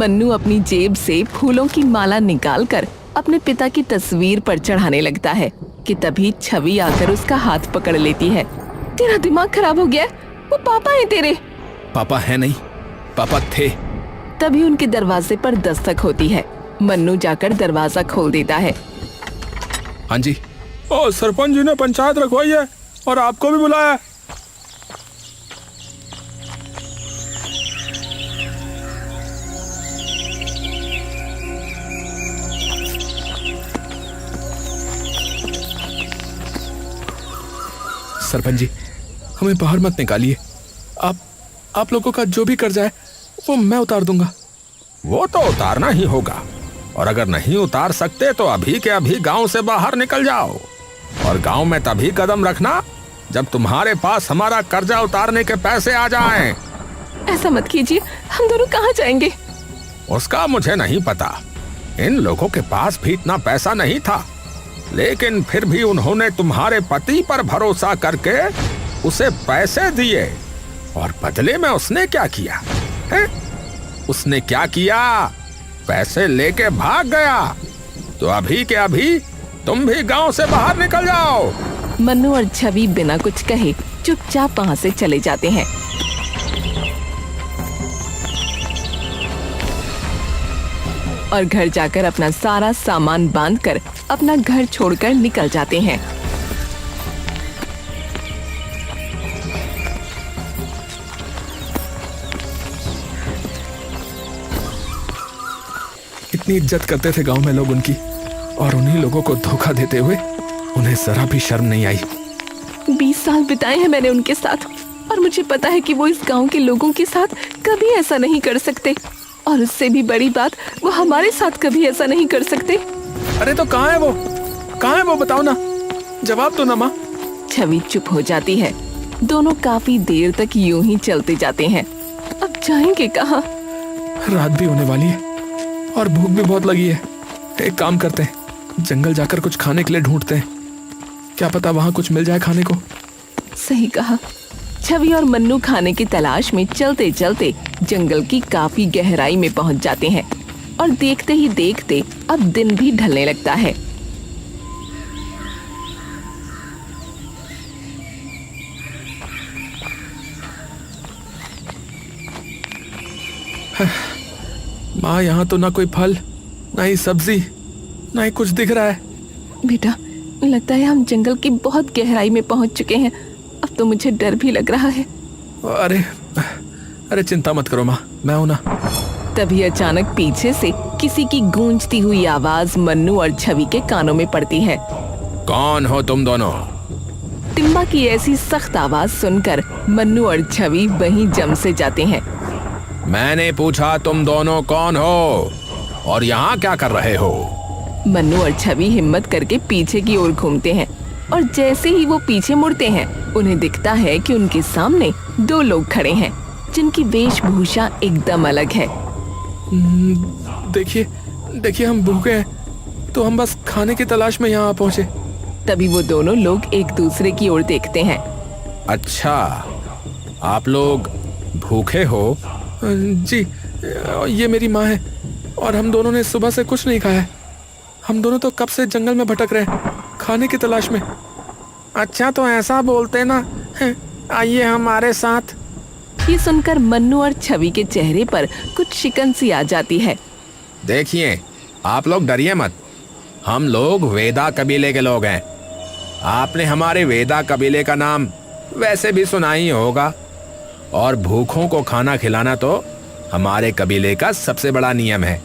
मन्नू अपनी जेब से फूलों की माला निकालकर अपने पिता की तस्वीर पर चढ़ाने लगता है कि तभी छवि आकर उसका हाथ पकड़ लेती है। तेरा दिमाग खराब हो गया? वो पापा है तेरे। पापा है नहीं, पापा थे। तभी उनके दरवाजे पर दस्तक होती है। मन्नू जाकर दरवाजा खोल देता है। हाँ जी। सरपंच जी ने पंचायत रखवाई है और आपको भी बुलाया। सरपंच जी, हमें बाहर मत निकालिए। आप लोगों का जो भी कर्जा है वो मैं उतार दूंगा। वो तो उतारना ही होगा, और अगर नहीं उतार सकते तो अभी के अभी गांव से बाहर निकल जाओ। और गांव में तभी कदम रखना जब तुम्हारे पास हमारा कर्जा उतारने के पैसे आ जाएं। ऐसा मत कीजिए, हम दोनों कहाँ जाएंगे? उसका मुझे नहीं पता। इन लोगों के पास भी इतना पैसा नहीं था, लेकिन फिर भी उन्होंने तुम्हारे पति पर भरोसा करके उसे पैसे दिए, और बदले में उसने क्या किया है? उसने क्या किया? पैसे लेके भाग गया। तो अभी के अभी तुम भी गांव से बाहर निकल जाओ। मन्नू और छवि बिना कुछ कहे चुपचाप वहाँ से चले जाते हैं। और घर जाकर अपना सारा सामान बांधकर अपना घर छोड़कर निकल जाते हैं। इतनी इज्जत करते थे गांव में लोग उनकी, और उन्हीं लोगों को धोखा देते हुए उन्हें जरा भी शर्म नहीं आई। 20 साल बिताए हैं मैंने उनके साथ, और मुझे पता है कि वो इस गांव के लोगों के साथ कभी ऐसा नहीं कर सकते, और उससे भी बड़ी बात, वो हमारे साथ कभी ऐसा नहीं कर सकते। अरे तो कहाँ है वो? कहाँ है वो? बताओ ना, जवाब दो ना माँ। छवि चुप हो जाती है। दोनों काफी देर तक यूं ही चलते जाते हैं। अब जाएंगे कहाँ? रात भी होने वाली है और भूख भी बहुत लगी है। एक काम करते हैं, जंगल जाकर कुछ खाने के लिए ढूंढते हैं। क्या पता वहाँ कुछ मिल जाए खाने को। सही कहा। छवि और मन्नू खाने की तलाश में चलते चलते जंगल की काफी गहराई में पहुंच जाते हैं, और देखते ही देखते अब दिन भी ढलने लगता है। माँ, यहाँ तो ना कोई फल, ना ही सब्जी, ना ही कुछ दिख रहा है। बेटा, लगता है हम जंगल की बहुत गहराई में पहुंच चुके हैं। अब तो मुझे डर भी लग रहा है। अरे चिंता मत करो माँ, मैं हूं ना। तभी अचानक पीछे से किसी की गूंजती हुई आवाज मन्नू और छवि के कानों में पड़ती है। कौन हो तुम दोनों? टिम्बा की ऐसी सख्त आवाज सुनकर मन्नू और छवि वहीं जम से जाते हैं। मैंने पूछा तुम दोनों कौन हो और यहाँ क्या कर रहे हो? मन्नू और छवि हिम्मत करके पीछे की ओर घूमते हैं, और जैसे ही वो पीछे मुड़ते हैं उन्हें दिखता है कि उनके सामने 2 लोग खड़े हैं जिनकी वेशभूषा एकदम अलग है। देखिए हम भूखे हैं, तो हम बस खाने की तलाश में यहाँ पहुँचे। तभी वो दोनों लोग एक दूसरे की ओर देखते हैं। अच्छा, आप लोग भूखे हो? जी, ये मेरी माँ है, और हम दोनों ने सुबह से कुछ नहीं खाया है। हम दोनों तो कब से जंगल में भटक रहे हैं, खाने की तलाश में। अच्छा, तो ऐसा बोलते ना, आइए हमारे साथ। ये सुनकर मन्नू और छवि के चेहरे पर कुछ शिकन सी आ जाती है। देखिए, आप लोग डरिए मत। हम लोग वेदा कबीले के लोग हैं। आपने हमारे वेदा कबीले का नाम वैसे भी सुना ही होगा, और भूखों को खाना खिलाना तो हमारे कबीले का सबसे बड़ा नियम है।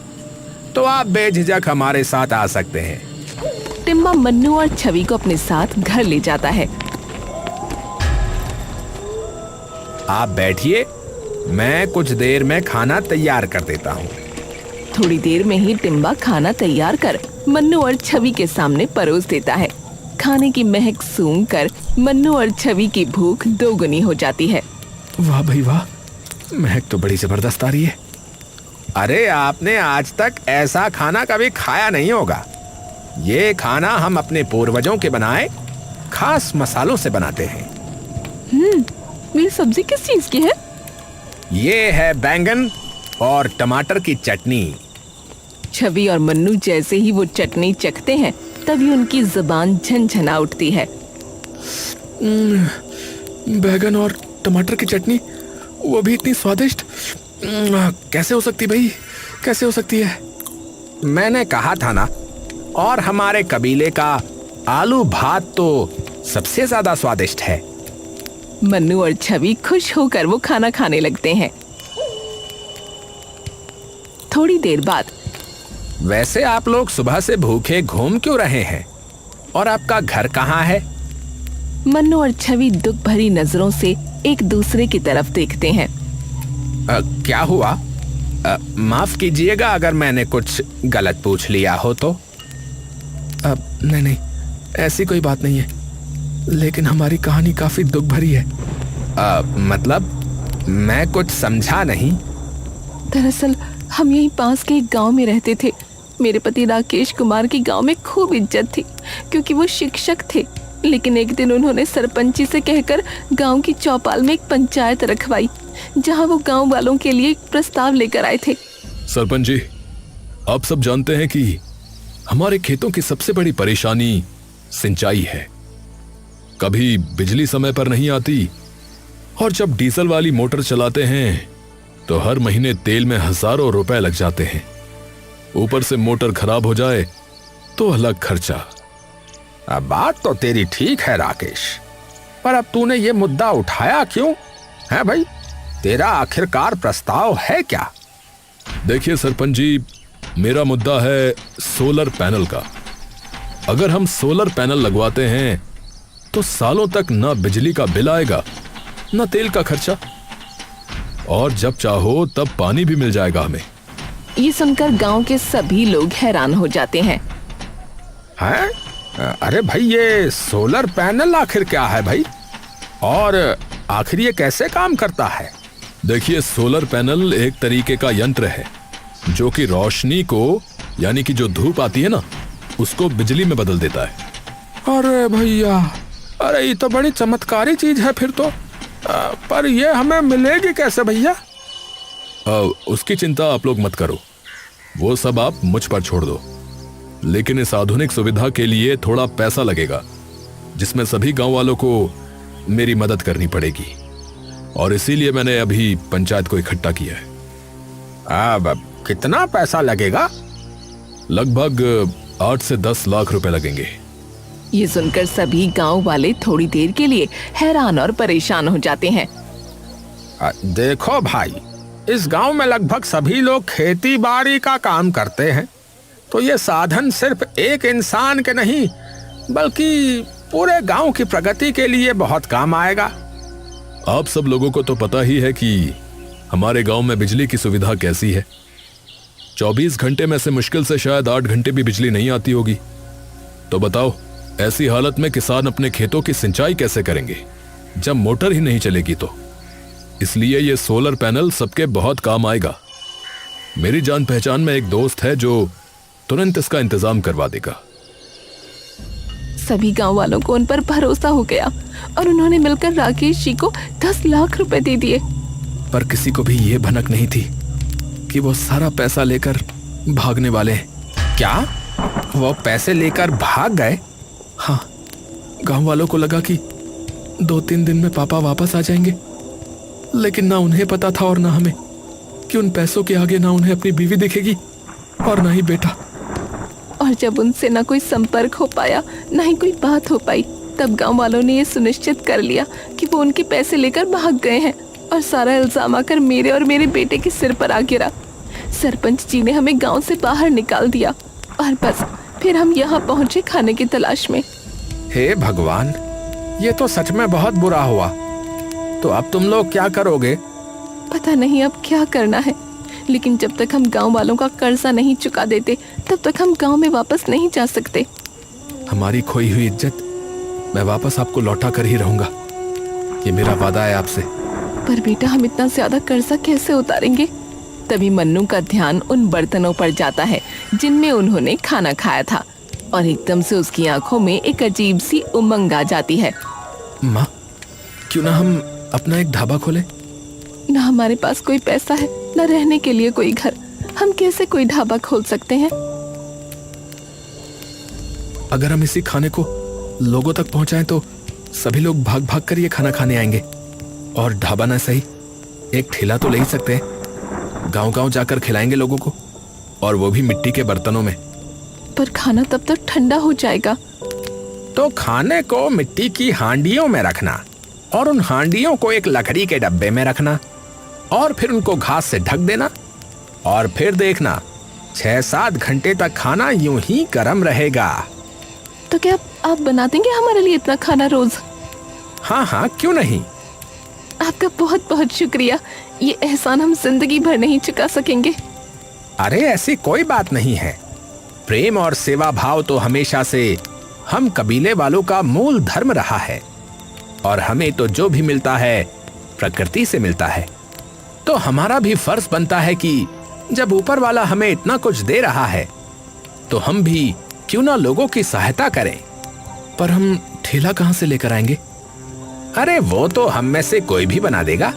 तो आप बेझिझक हमारे साथ आ सकते हैं। टिम्बा मन्नू और छवि को अपने साथ घर ले जाता है। आप बैठिए, मैं कुछ देर में खाना तैयार कर देता हूँ। थोड़ी देर में ही टिम्बा खाना तैयार कर मन्नू और छवि के सामने परोस देता है। खाने की महक सूंघकर मन्नू और छवि की भूख 2 गुनी हो जाती है। वाह भाई वाह, महक तो बड़ी जबरदस्त आ रही है। अरे, आपने आज तक ऐसा खाना कभी खाया नहीं होगा। ये खाना हम अपने पूर्वजों के बनाए खास मसालों से बनाते हैं। मेरी सब्जी किस चीज की है? ये है बैंगन, और टमाटर की चटनी। छवि और मन्नू जैसे ही वो चटनी चखते हैं तभी उनकी जुबान झनझना उठती है। बैगन और टमाटर की चटनी, वो भी इतनी स्वादिष्ट। कैसे हो सकती भाई, कैसे हो सकती है? मैंने कहा था ना, और हमारे कबीले का आलू भात तो सबसे ज्यादा स्वादिष्ट है। मन्नू और छवि खुश होकर वो खाना खाने लगते हैं। थोड़ी देर बाद, वैसे आप लोग सुबह से भूखे घूम क्यों रहे हैं? और आपका घर कहाँ है? मन्नू और छवि दुख भरी नजरों से एक दूसरे की तरफ देखते हैं। क्या हुआ? माफ कीजिएगा अगर मैंने कुछ गलत पूछ लिया हो तो। नहीं, ऐसी कोई बात नहीं है, लेकिन हमारी कहानी काफी दुख भरी है। मतलब मैं कुछ समझा नहीं। दरअसल हम यहीं पास के एक गांव में रहते थे। मेरे पति राकेश कुमार की गांव में खूब इज्जत थी क्योंकि वो शिक्षक थे। लेकिन एक दिन उन्होंने सरपंची से कहकर गांव की चौपाल में एक पंचायत रखवाई, जहां वो गांव वालों के लिए एक प्रस्ताव लेकर आए थे। सरपंच जी, आप सब जानते हैं कि हमारे खेतों की सबसे बड़ी परेशानी सिंचाई है। कभी बिजली समय पर नहीं आती, और जब डीजल वाली मोटर चलाते हैं तो हर महीने तेल में हजारों रुपए लग जाते हैं। ऊपर से मोटर खराब हो जाए तो अलग खर्चा। अब बात तो तेरी ठीक है राकेश, पर अब तूने ये मुद्दा उठाया क्यों है भाई? तेरा आखिरकार प्रस्ताव है क्या? देखिए सरपंच जी, मेरा मुद्दा है सोलर पैनल का। अगर हम सोलर पैनल लगवाते हैं तो सालों तक ना बिजली का बिल आएगा, ना तेल का खर्चा, और जब चाहो तब पानी भी मिल जाएगा हमें। ये सुनकर गांव के सभी लोग हैरान हो जाते हैं। हैं? अरे भाई, ये सोलर पैनल आखिर क्या है भाई? और आखिर ये कैसे काम करता है? देखिए, सोलर पैनल एक तरीके का यंत्र है जो कि रोशनी को, यानी कि जो धूप आती है ना, उसको बिजली में बदल देता है। अरे भैया, अरे ये तो बड़ी चमत्कारी चीज है फिर तो। पर ये हमें मिलेगी कैसे भैया? उसकी चिंता आप लोग मत करो, वो सब आप मुझ पर छोड़ दो। लेकिन इस आधुनिक सुविधा के लिए थोड़ा पैसा लगेगा, जिसमें सभी गांव वालों को मेरी मदद करनी पड़ेगी, और इसीलिए मैंने अभी पंचायत को इकट्ठा किया है। अब कितना पैसा लगेगा? लगभग 8 से 10 लाख रुपए लगेंगे। ये सुनकर सभी गांव वाले थोड़ी देर के लिए हैरान और परेशान हो जाते हैं। देखो भाई, इस गांव में लगभग सभी लोग खेती बाड़ी का काम करते हैं, तो ये साधन सिर्फ एक इंसान के नहीं बल्कि पूरे गांव की प्रगति के लिए बहुत काम आएगा। आप सब लोगों को तो पता ही है कि हमारे गांव में बिजली की सुविधा कैसी है। 24 घंटे में से मुश्किल से शायद 8 घंटे भी बिजली नहीं आती होगी। तो बताओ, ऐसी हालत में किसान अपने खेतों की सिंचाई कैसे करेंगे जब मोटर ही नहीं चलेगी? तो इसलिए ये सोलर पैनल सबके बहुत काम आएगा। मेरी जान पहचान में एक दोस्त है जो तुरंत इसका इंतजाम करवा देगा। सभी गांव वालों को उन पर भरोसा हो गया और उन्होंने मिलकर राकेश जी को 10 लाख रुपए दे दिए। पर किसी को भी ये भनक नहीं थी कि वो सारा पैसा लेकर भागने वाले हैं। क्या वो पैसे लेकर भाग गए? हाँ, गांव वालों को लगा कि 2-3 दिन में पापा वापस आ जाएंगे, लेकिन ना उन्हें पता था और ना हमें कि उन पैसों के आगे ना उन्हें अपनी बीवी दिखेगी और ना ही बेटा। और जब उनसे ना कोई संपर्क हो पाया, ना ही कोई बात हो पाई, तब गांव वालों ने ये सुनिश्चित कर लिया कि वो उनके पैसे लेकर भाग गए हैं, और सारा इल्जाम आकर मेरे और मेरे बेटे के सिर पर आ गिरा। सरपंच जी ने हमें गांव से बाहर निकाल दिया और बस फिर हम यहाँ पहुंचे खाने की तलाश में। हे भगवान, ये तो सच में बहुत बुरा हुआ। तो अब तुम लोग क्या करोगे? पता नहीं अब क्या करना है, लेकिन जब तक हम गांव वालों का कर्जा नहीं चुका देते तब तक हम गांव में वापस नहीं जा सकते। हमारी खोई हुई इज्जत मैं वापस आपको लौटा कर ही रहूंगा, ये मेरा वादा है आपसे। पर बेटा, हम इतना ज्यादा कर्जा कैसे उतारेंगे? तभी मन्नू का ध्यान उन बर्तनों पर जाता है जिनमें उन्होंने खाना खाया था, और एकदम से उसकी आंखों में एक अजीब सी उमंग आ जाती है। माँ, क्यों ना हम अपना एक ढाबा खोलें? ना हमारे पास कोई पैसा है, ना रहने के लिए कोई घर। हम कैसे कोई ढाबा खोल सकते हैं? अगर हम इसी खाने को लोगों तक पहुंचाएं तो सभी लोग भाग भाग कर ये खाना खाने आएंगे। और ढाबा ना सही, एक ठेला तो ले ही सकते हैं। गांव-गांव जाकर खिलाएंगे लोगों को, और वो भी मिट्टी के बर्तनों में। पर खाना तब तक ठंडा हो जाएगा। तो खाने को मिट्टी की हांडियों में रखना, और उन हांडियों को एक लकड़ी के डब्बे में रखना, और फिर उनको घास से ढक देना, और फिर देखना 6-7 घंटे तक खाना यूं ही गर्म रहेगा। तो क्या आप बना देंगे हमारे लिए इतना खाना रोज? हाँ हाँ, क्यों नहीं। आपका बहुत बहुत शुक्रिया। ये एहसान हम जिंदगी भर नहीं चुका सकेंगे। अरे ऐसी कोई बात नहीं है। प्रेम और सेवा भाव तो हमेशा से हम कबीले वालों का मूल धर्म रहा है, और हमें तो जो भी मिलता है प्रकृति से मिलता है। तो हमारा भी फर्ज बनता है कि जब ऊपर वाला हमें इतना कुछ दे रहा है तो हम भी क्यों ना लोगों की सहायता करें। पर हम ठेला कहाँ से लेकर आएंगे? अरे वो तो हम में से कोई भी बना देगा।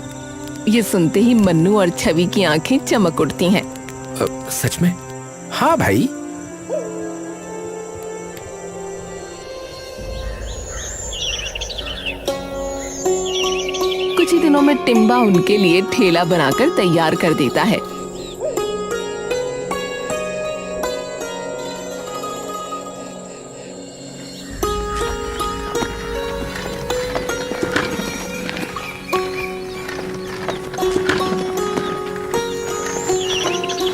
ये सुनते ही मन्नू और छवि की आंखें चमक उठती हैं। सच में? हाँ भाई। कुछ ही दिनों में टिम्बा उनके लिए ठेला बनाकर तैयार कर देता है।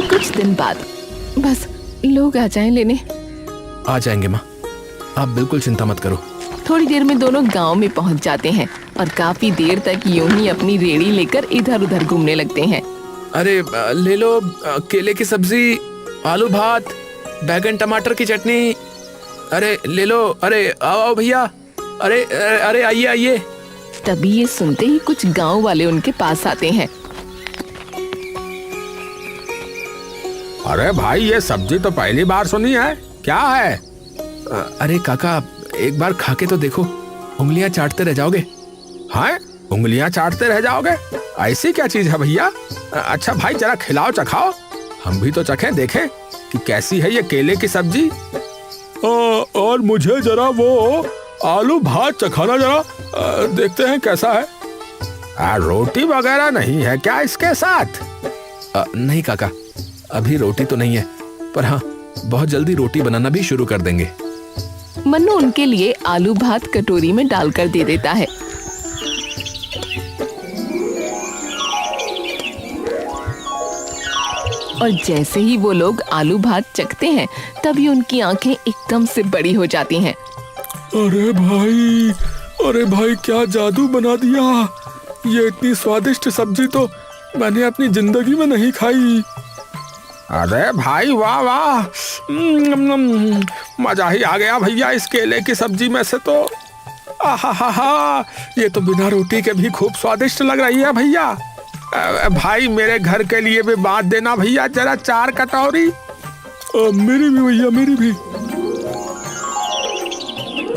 कुछ दिन बाद बस लोग आ जाएं लेने। आ जाएंगे माँ, आप बिल्कुल चिंता मत करो। थोड़ी देर में दोनों गांव में पहुंच जाते हैं और काफी देर तक यूं ही अपनी रेड़ी लेकर इधर उधर घूमने लगते हैं। अरे ले लो केले की सब्जी, आलू भात, बैगन टमाटर की चटनी। अरे ले लो, अरे आओ आओ भैया, अरे अरे आइए आइए। तभी ये सुनते ही कुछ गांव वाले उनके पास आते हैं। अरे भाई, ये सब्जी तो पहली बार सुनी है, क्या है? अरे काका, एक बार खा के तो देखो, उंगलियां चाटते रह जाओगे। हाँ, उंगलियां चाटते रह जाओगे? ऐसी क्या चीज है भैया? अच्छा भाई, जरा खिलाओ, चखाओ, हम भी तो चखें, देखें कि कैसी है ये केले की सब्जी। और मुझे जरा वो आलू भात चखाना, जरा देखते हैं कैसा है। रोटी वगैरह नहीं है क्या इसके साथ? नहीं काका, अभी रोटी तो नहीं है, पर हाँ बहुत जल्दी रोटी बनाना भी शुरू कर देंगे। मन्नू उनके लिए आलू भात कटोरी में डालकर दे देता है। और जैसे ही वो लोग आलू भात चखते हैं तभी उनकी आंखें एकदम से बड़ी हो जाती हैं। अरे भाई क्या जादू बना दिया। ये इतनी स्वादिष्ट सब्जी तो मैंने अपनी जिंदगी में नहीं खाई। अरे भाई वाह वाह, मजा ही आ गया भैया इस केले की सब्जी में से तो। आहा, ये तो बिना रोटी के भी खूब स्वादिष्ट लग रही है भैया। भाई मेरे घर के लिए भी बात देना भैया, जरा 4 कटोरी। मेरी भी भैया, मेरी भी।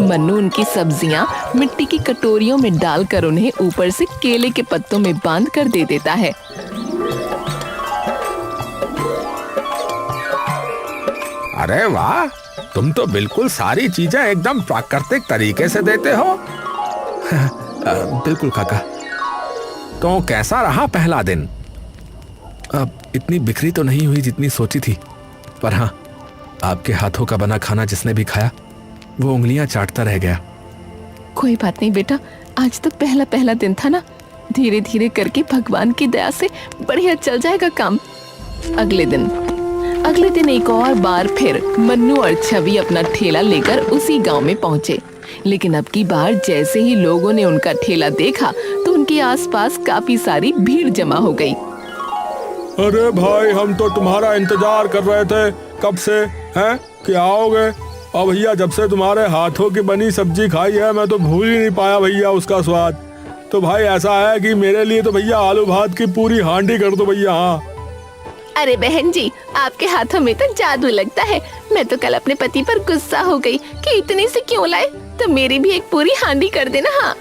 मन्नू उनकी सब्जियां मिट्टी की कटोरियों में डालकर उन्हें ऊपर से केले के पत्तों में बांध कर दे देता है। अरे वाह, तुम तो बिल्कुल सारी चीजें एकदम प्राकृतिक तरीके से देते हो। बिल्कुल काका। तो कैसा रहा पहला दिन? अब इतनी बिखरी तो नहीं हुई जितनी सोची थी, पर हाँ, आपके हाथों का बना खाना जिसने भी खाया वो उंगलियां चाटता रह गया। कोई बात नहीं बेटा, आज तो पहला दिन था ना, धीरे धीरे करके भगवान की दया से बढ़िया चल जाएगा काम। अगले दिन एक और बार फिर मन्नू और छवि अपना ठेला लेकर उसी गांव में पहुंचे। लेकिन अब की बार जैसे ही लोगों ने उनका ठेला देखा तो उनके आसपास काफी सारी भीड़ जमा हो गई। अरे भाई, हम तो तुम्हारा इंतजार कर रहे थे कब से, हैं कि आओगे। और भैया, जब से तुम्हारे हाथों की बनी सब्जी खाई है मैं तो भूल ही नहीं पाया भैया उसका स्वाद। तो भाई ऐसा है कि मेरे लिए तो भैया आलू भात की पूरी हांडी कर दो भैया। हाँ। अरे बहन जी, आपके हाथों में तो जादू लगता है। मैं तो कल अपने पति पर गुस्सा हो गई कि इतनी से क्यों लाए, तो मेरी भी एक पूरी हांडी कर देना। हाँ,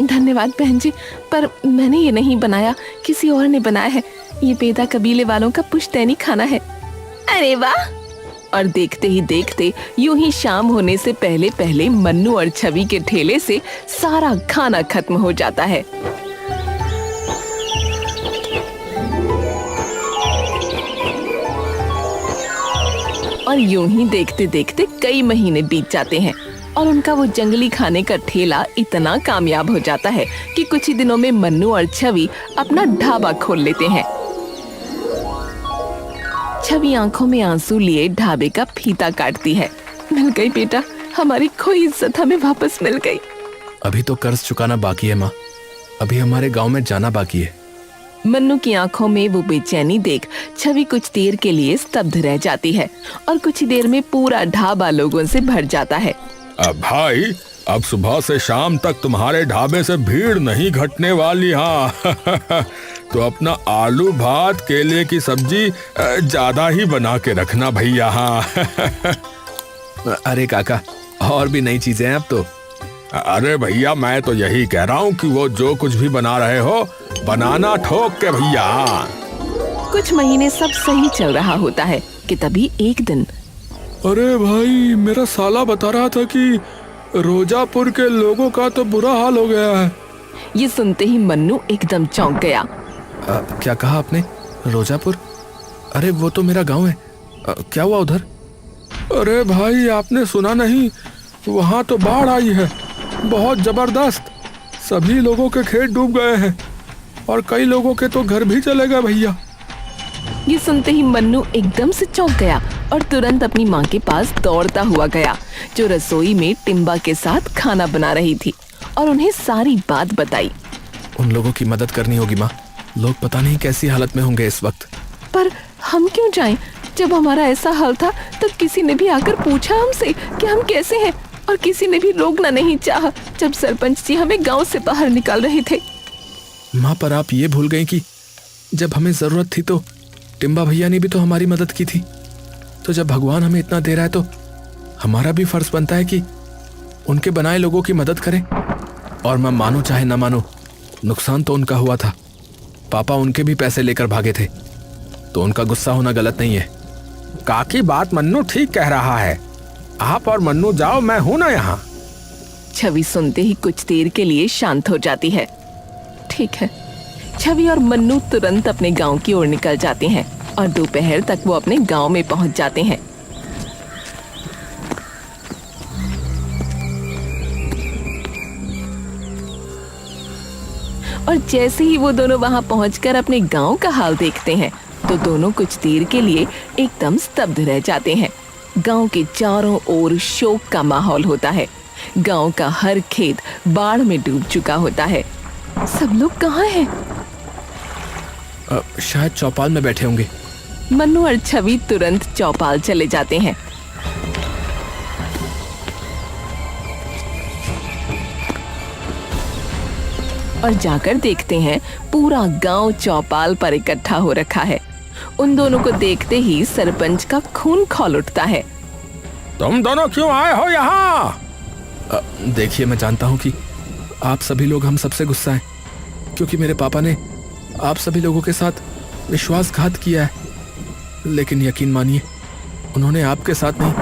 धन्यवाद बहन जी, पर मैंने ये नहीं बनाया, किसी और ने बनाया है। ये बेदा कबीले वालों का पुश्तैनी खाना है। अरे वाह! और देखते ही देखते यूं ही शाम होने से पहले पहले मन्नू और छवि के ठेले से सारा खाना खत्म हो जाता है। और यूं ही देखते देखते कई महीने बीत जाते हैं और उनका वो जंगली खाने का ठेला इतना कामयाब हो जाता है कि कुछ ही दिनों में मन्नू और छवि अपना ढाबा खोल लेते हैं। छवि आंखों में आंसू लिए ढाबे का फीता काटती है। मिल गई बेटा, हमारी खोई इज्जत हमें वापस मिल गई। अभी तो कर्ज चुकाना बाकी है माँ, अभी हमारे गांव में जाना बाकी है। मन्नू की आंखों में वो बेचैनी देख छवि कुछ देर के लिए स्तब्ध रह जाती है और कुछ ही देर में पूरा ढाबा लोगों से भर जाता है। अब भाई, अब सुबह से शाम तक तुम्हारे ढाबे से भीड़ नहीं घटने वाली। हाँ तो अपना आलू भात केले की सब्जी ज्यादा ही बना के रखना भैया। हाँ अरे काका, और भी नई चीजें हैं अब तो। अरे भैया, मैं तो यही कह रहा हूँ कि वो जो कुछ भी बना रहे हो, बनाना ठोक के भैया। कुछ महीने सब सही चल रहा होता है कि तभी एक दिन अरे भाई, मेरा साला बता रहा था कि रोजापुर के लोगों का तो बुरा हाल हो गया है। ये सुनते ही मन्नू एकदम चौंक गया। क्या कहा आपने? रोजापुर? अरे वो तो मेरा गांव है। क्या हुआ उधर? अरे भाई, आपने सुना नहीं? वहाँ तो बाढ़ आई है, बहुत जबरदस्त। सभी लोगों के खेत डूब गए हैं और कई लोगों के तो घर भी चले गए भैया। ये सुनते ही मन्नू एकदम से चौंक गया और तुरंत अपनी माँ के पास दौड़ता हुआ गया, जो रसोई में टिम्बा के साथ खाना बना रही थी, और उन्हें सारी बात बताई। उन लोगों की मदद करनी होगी माँ, लोग पता नहीं कैसी हालत में होंगे इस वक्त। पर हम क्यों जाएं? जब हमारा ऐसा हाल था तब किसी ने भी आकर पूछा हमसे कि हम कैसे हैं, और किसी ने भी रोकना नहीं चाहा जब सरपंच जी हमें गांव से बाहर निकाल रहे थे। माँ, पर आप ये भूल गई कि जब हमें जरूरत थी तो टिम्बा भैया ने भी तो हमारी मदद की थी। तो जब भगवान हमें इतना दे रहा है तो हमारा भी फर्ज बनता है कि उनके बनाए लोगों की मदद करें। और मैं मानो चाहे ना मानो, नुकसान तो उनका हुआ था। पापा उनके भी पैसे लेकर भागे थे, तो उनका गुस्सा होना गलत नहीं है। काकी बात मन्नू ठीक कह रहा है। आप और मन्नू जाओ, मैं हूं ना यहाँ। छवि सुनते ही कुछ देर के लिए शांत हो जाती है। ठीक है। छवि और मन्नू तुरंत अपने गांव की ओर निकल जाते हैं और दोपहर तक वो अपने गांव में पहुंच जाते हैं। और जैसे ही वो दोनों वहां पहुंचकर अपने गांव का हाल देखते हैं तो दोनों कुछ देर के लिए एकदम स्तब्ध रह जाते हैं। गांव के चारों ओर शोक का माहौल होता है। गांव का हर खेत बाढ़ में डूब चुका होता है। सब लोग कहाँ हैं? शायद चौपाल में बैठे होंगे। मन्नू और छवि तुरंत चौपाल चले जाते हैं। और जाकर देखते हैं पूरा गांव चौपाल पर इकट्ठा हो रखा है। उन दोनों को देखते ही सरपंच का खून खौल उठता है। तुम दोनों क्यों आए हो यहाँ? देखिए, मैं जानता हूँ कि आप सभी लोग हम सबसे गुस्सा हैं, क्योंकि मेरे पापा ने आप सभी लोगों के साथ विश्वासघात किया है। लेकिन यकीन मानिए, उन्होंने आपके साथ नहीं,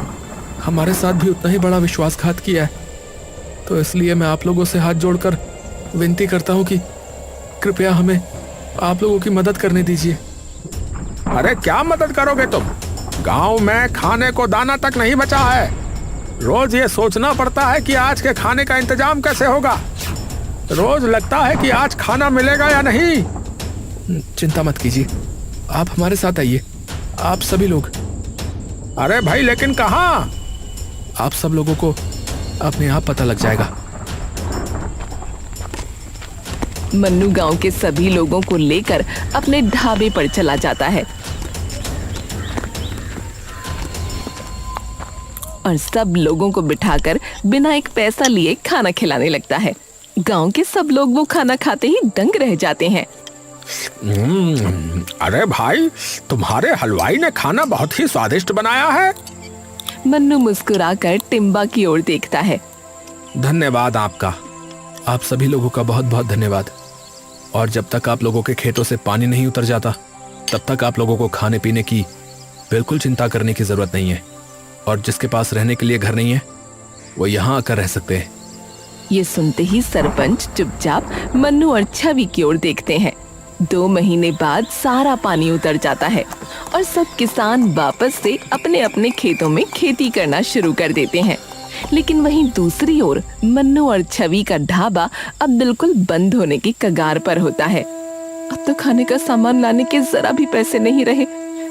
हमारे साथ भी उतना ही बड़ा विश्वासघात किया है। तो इसलिए मैं आप लोगों से हाथ जोड़कर विनती करता हूँ कि कृपया हमें आप लोगों की मदद करने दीजिए। अरे क्या मदद करोगे तुम? गांव में खाने को दाना तक नहीं बचा है। रोज ये सोचना पड़ता है कि आज के खाने का इंतजाम कैसे होगा। रोज लगता है कि आज खाना मिलेगा या नहीं। चिंता मत कीजिए, आप हमारे साथ आइए, आप सभी लोग। अरे भाई, लेकिन कहाँ? आप सब लोगों को अपने आप पता लग जाएगा। मन्नू गांव के सभी लोगों को लेकर अपने ढाबे पर चला जाता है और सब लोगों को बिठाकर बिना एक पैसा लिए खाना खिलाने लगता है। गांव के सब लोग वो खाना खाते ही दंग रह जाते हैं। अरे भाई, तुम्हारे हलवाई ने खाना बहुत ही स्वादिष्ट बनाया है। मन्नू मुस्कुराकर टिम्बा की ओर देखता है। धन्यवाद आपका। आप सभी लोगों का बहुत बहुत धन्यवाद। और जब तक आप लोगों के खेतों से पानी नहीं उतर जाता तब तक आप लोगों को खाने पीने की बिल्कुल चिंता करने की जरूरत नहीं है। और जिसके पास रहने के लिए घर नहीं है वो यहाँ आकर रह सकते हैं। ये सुनते ही सरपंच चुपचाप मन्नू और छवि की ओर देखते हैं। 2 महीने बाद सारा पानी उतर जाता है और सब किसान वापस से अपने अपने खेतों में खेती करना शुरू कर देते हैं। लेकिन वहीं दूसरी ओर मन्नू और छवि का ढाबा अब बिल्कुल बंद होने की कगार पर होता है। अब तो खाने का सामान लाने के जरा भी पैसे नहीं रहे।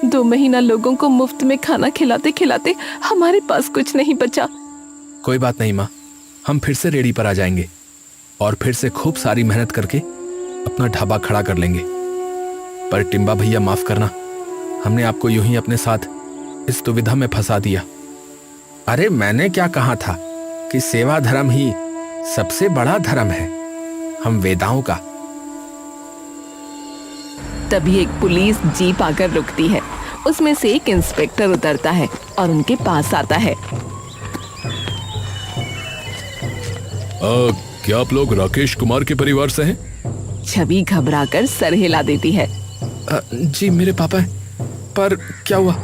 2 महीना लोगों को मुफ्त में खाना खिलाते खिलाते हमारे पास कुछ नहीं बचा। कोई बात नहीं माँ, हम फिर से रेडी पर आ जाएंगे और फिर से खूब सारी मेहनत करके अपना ढाबा खड़ा कर लेंगे। पर टिम्बा भैया माफ करना, हमने आपको यूं ही अपने साथ इस दुविधा में फंसा दिया। अरे मैंने क्या कहा था कि सेवा धर्म ही सबसे बड़ा धर्म है, हम वेदाओं का। तभी एक पुलिस जीप आकर रुकती है। उसमें से एक इंस्पेक्टर उतरता है और उनके पास आता है। क्या आप लोग राकेश कुमार के परिवार से हैं? छवि घबराकर सर हिला देती है। जी मेरे पापा हैं, पर क्या हुआ?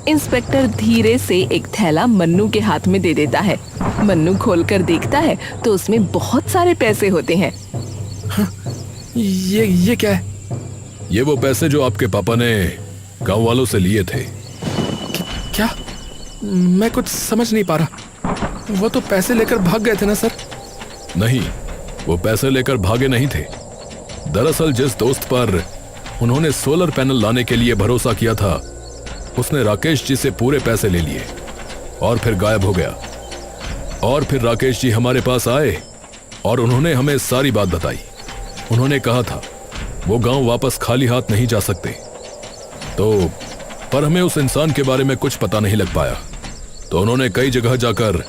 इंस्पेक्टर धीरे से एक थैला मन्नू के हाथ में दे देता है। मन्नू खोलकर देखता है तो उसमें बहुत सारे पैसे होते हैं। ये क्या है? ये वो पैसे जो आपके पापा ने गांव वालों से लिए थे। क्या? मैं कुछ समझ नहीं पा रहा। वो तो पैसे लेकर भाग गए थे ना सर? नहीं, वो पैसे लेकर भागे नहीं थे। दरअसल जिस दोस्त पर उन्होंने सोलर पैनल लाने के लिए भरोसा किया था उसने राकेश जी से पूरे पैसे ले लिए और फिर गायब हो गया। और फिर राकेश जी हमारे पास आए और उन्होंने हमें सारी बात बताई। उन्होंने कहा था वो गांव वापस खाली हाथ नहीं जा सकते। तो पर हमें उस इंसान के बारे में कुछ पता नहीं लग पाया, तो उन्होंने कई जगह जाकर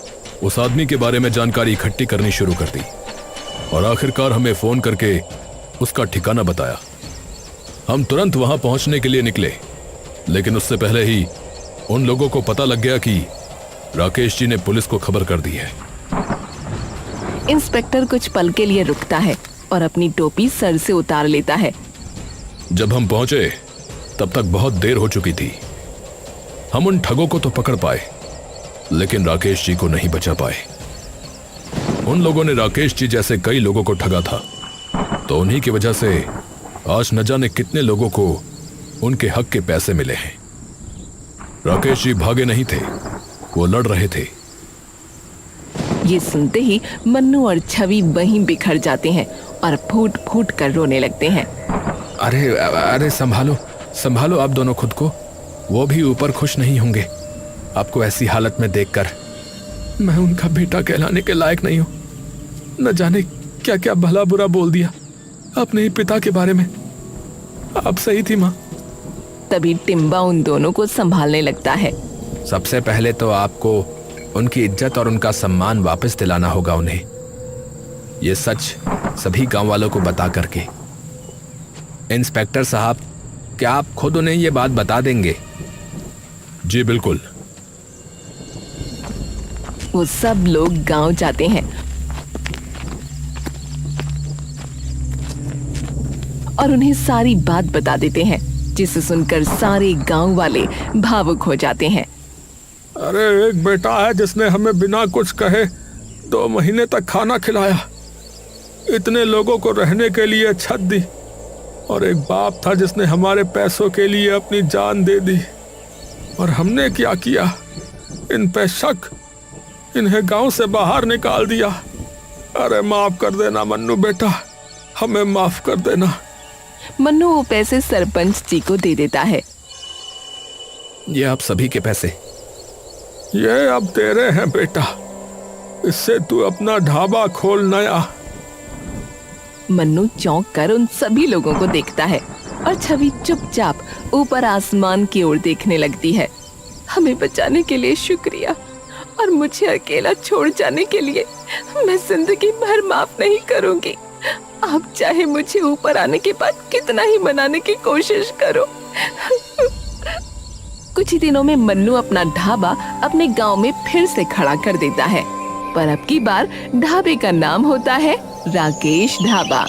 उस आदमी के बारे में जानकारी इकट्ठी करनी शुरू कर दी और आखिरकार हमें फोन करके उसका ठिकाना बताया। हम तुरंत वहां पहुंचने के लिए निकले, लेकिन उससे पहले ही उन लोगों को पता लग गया कि राकेश जी ने पुलिस को खबर कर दी है। इंस्पेक्टर कुछ पल के लिए रुकता है और अपनी टोपी सर से उतार लेता है। जब हम पहुंचे तब तक बहुत देर हो चुकी थी। हम उन ठगों को तो पकड़ पाए, लेकिन राकेश जी को नहीं बचा पाए। उन लोगों ने राकेश जी जैसे कई लोगों को ठगा था, तो उन्हीं की वजह से आज न जाने कितने लोगों को उनके हक के पैसे मिले हैं। राकेश जी भागे नहीं थे, वो लड़ रहे थे। ये सुनते ही मन्नू और छवि वहीं बिखर जाते हैं और फूट फूट कर रोने लगते हैं। अरे अरे संभालो संभालो आप दोनों खुद को। वो भी ऊपर खुश नहीं होंगे आपको ऐसी हालत में देखकर। मैं उनका बेटा कहलाने के लायक नहीं हूं। न जाने क्या क्या भला बुरा बोल दिया अपने ही पिता के बारे में। आप सही थी माँ। तभी टिम्बा उन दोनों को संभालने लगता है। सबसे पहले तो आपको उनकी इज्जत और उनका सम्मान वापस दिलाना होगा उन्हें, ये सच सभी गांव वालों को बता करके। इंस्पेक्टर साहब, क्या आप खुद उन्हें ये बात बता देंगे? जी बिल्कुल। वो सब लोग गांव जाते हैं और उन्हें सारी बात बता देते हैं, जिसे सुनकर सारे गांव वाले भावुक हो जाते हैं। अरे एक बेटा है जिसने हमें बिना कुछ कहे 2 महीने तक खाना खिलाया, इतने लोगों को रहने के लिए छत दी, और एक बाप था जिसने हमारे पैसों के लिए अपनी जान दे दी। और हमने क्या किया? इन पे शक, इन्हें गांव से बाहर निकाल दिया। अरे माफ कर देना मन्नू बेटा, हमें माफ कर देना। मन्नू वो पैसे सरपंच जी को दे देता है। ये आप सभी के पैसे। ये अब तेरे हैं बेटा, इससे तू अपना ढाबा खोल नया। मन्नू चौंक कर उन सभी लोगों को देखता है और छवि चुपचाप ऊपर आसमान की ओर देखने लगती है। हमें बचाने के लिए शुक्रिया, और मुझे अकेला छोड़ जाने के लिए मैं जिंदगी भर माफ नहीं करूंगी। आप चाहे मुझे ऊपर आने के बाद कितना ही मनाने की कोशिश करो। कुछ ही दिनों में मन्नू अपना ढाबा अपने गांव में फिर से खड़ा कर देता है। पर अब की बार ढाबे का नाम होता है राकेश ढाबा।